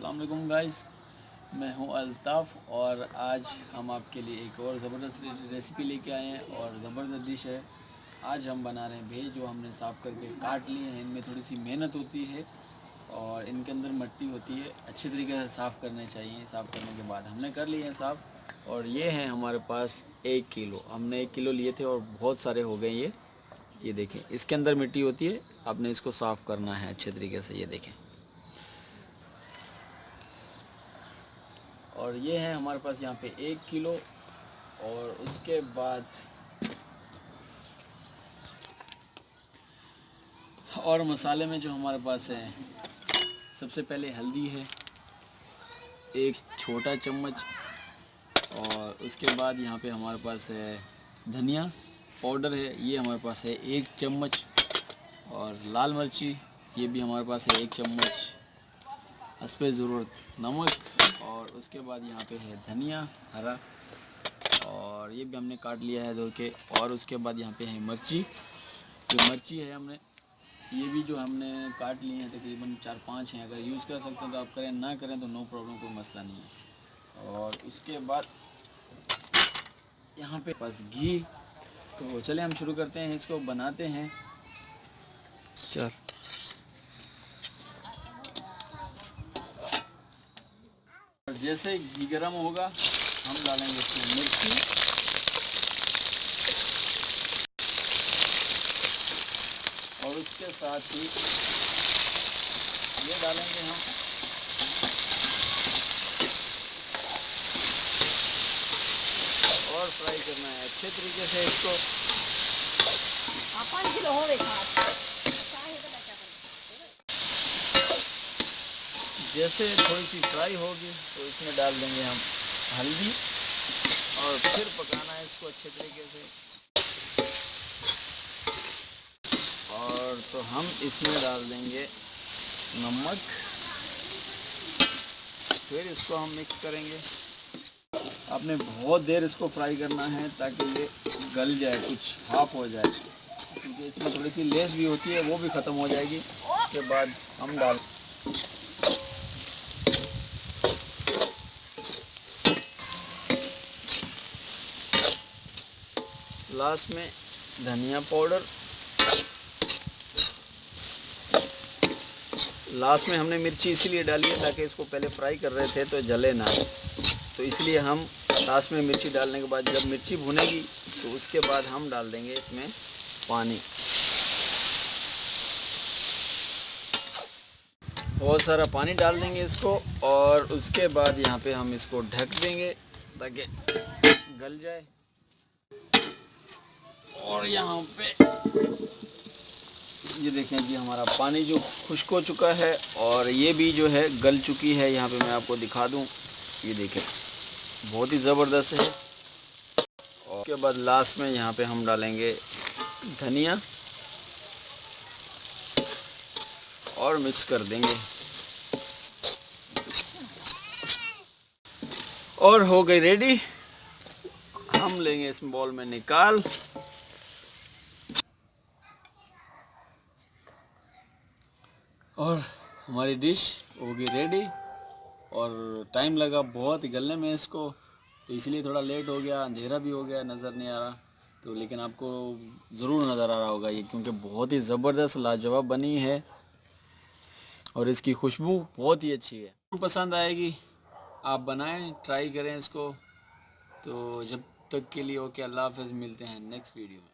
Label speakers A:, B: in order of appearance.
A: अस्सलाम वालेकुम गाइस, मैं हूं अल्ताफ़ और आज हम आपके लिए एक और ज़बरदस्त रेसिपी लेके आए हैं और ज़बरदस्त डिश है। आज हम बना रहे हैं भेज, जो हमने साफ़ करके काट लिए हैं। इनमें थोड़ी सी मेहनत होती है और इनके अंदर मिट्टी होती है, अच्छे तरीके से साफ़ करने चाहिए। साफ़ करने के बाद हमने कर लिए हैं साफ़ और ये हैं हमारे पास 1 किलो। हमने 1 किलो लिए थे और बहुत सारे हो गए ये देखें, इसके अंदर मिट्टी होती है। आपने इसको साफ़ करना है अच्छे तरीके से, ये देखें। और ये है हमारे पास यहाँ पे 1 किलो। और उसके बाद और मसाले में जो हमारे पास है, सबसे पहले हल्दी है 1 छोटा चम्मच। और उसके बाद यहाँ पे हमारे पास है धनिया पाउडर है, ये हमारे पास है 1 चम्मच। और लाल मिर्ची ये भी हमारे पास है 1 चम्मच। हस्बे ज़रूरत नमक। और उसके बाद यहाँ पे है धनिया हरा, और ये भी हमने काट लिया है धो के। और उसके बाद यहाँ पे है मिर्ची, जो मिर्ची है हमने ये भी जो हमने काट लिए हैं, तकरीबन 4-5 हैं। अगर यूज़ कर सकते हैं तो आप करें, ना करें तो नो प्रॉब्लम, कोई मसला नहीं है। और उसके बाद यहाँ पे बस घी। तो चले हम शुरू करते हैं, इसको बनाते हैं। चल जैसे घी गर्म होगा हम डालेंगे इसमें मिर्ची और उसके साथ ही ये डालेंगे हम और फ्राई करना है अच्छे तरीके से इसको। जैसे थोड़ी सी फ्राई होगी तो इसमें डाल देंगे हम हल्दी और फिर पकाना है इसको अच्छे तरीके से। और तो हम इसमें डाल देंगे नमक, फिर इसको हम मिक्स करेंगे। आपने बहुत देर इसको फ्राई करना है ताकि ये गल जाए, कुछ हाफ हो जाए, क्योंकि इसमें थोड़ी सी लेस भी होती है, वो भी ख़त्म हो जाएगी। उसके बाद हम डाल लास्ट में धनिया पाउडर। लास्ट में हमने मिर्ची इसीलिए डाली है ताकि इसको पहले फ्राई कर रहे थे तो जले ना, तो इसलिए हम लास्ट में मिर्ची डालने के बाद जब मिर्ची भुनेगी तो उसके बाद हम डाल देंगे इसमें पानी। बहुत सारा पानी डाल देंगे इसको और उसके बाद यहाँ पे हम इसको ढक देंगे ताकि गल जाए। और यहाँ पे ये देखें जी, हमारा पानी जो खुश्क हो चुका है और ये भी जो है गल चुकी है। यहाँ पे मैं आपको दिखा दूँ, ये देखें बहुत ही ज़बरदस्त है। और उसके बाद लास्ट में यहाँ पे हम डालेंगे धनिया और मिक्स कर देंगे और हो गई रेडी। हम लेंगे इस बॉल में निकाल। और हमारी डिश होगी रेडी। और टाइम लगा बहुत गलने में इसको, तो इसलिए थोड़ा लेट हो गया, अंधेरा भी हो गया, नज़र नहीं आ रहा तो, लेकिन आपको ज़रूर नज़र आ रहा होगा ये, क्योंकि बहुत ही ज़बरदस्त लाजवाब बनी है और इसकी खुशबू बहुत ही अच्छी है। पसंद आएगी, आप बनाएं, ट्राई करें इसको। तो जब तक के लिए ओके, अल्लाह हाफ़िज़, मिलते हैं नेक्स्ट वीडियो में।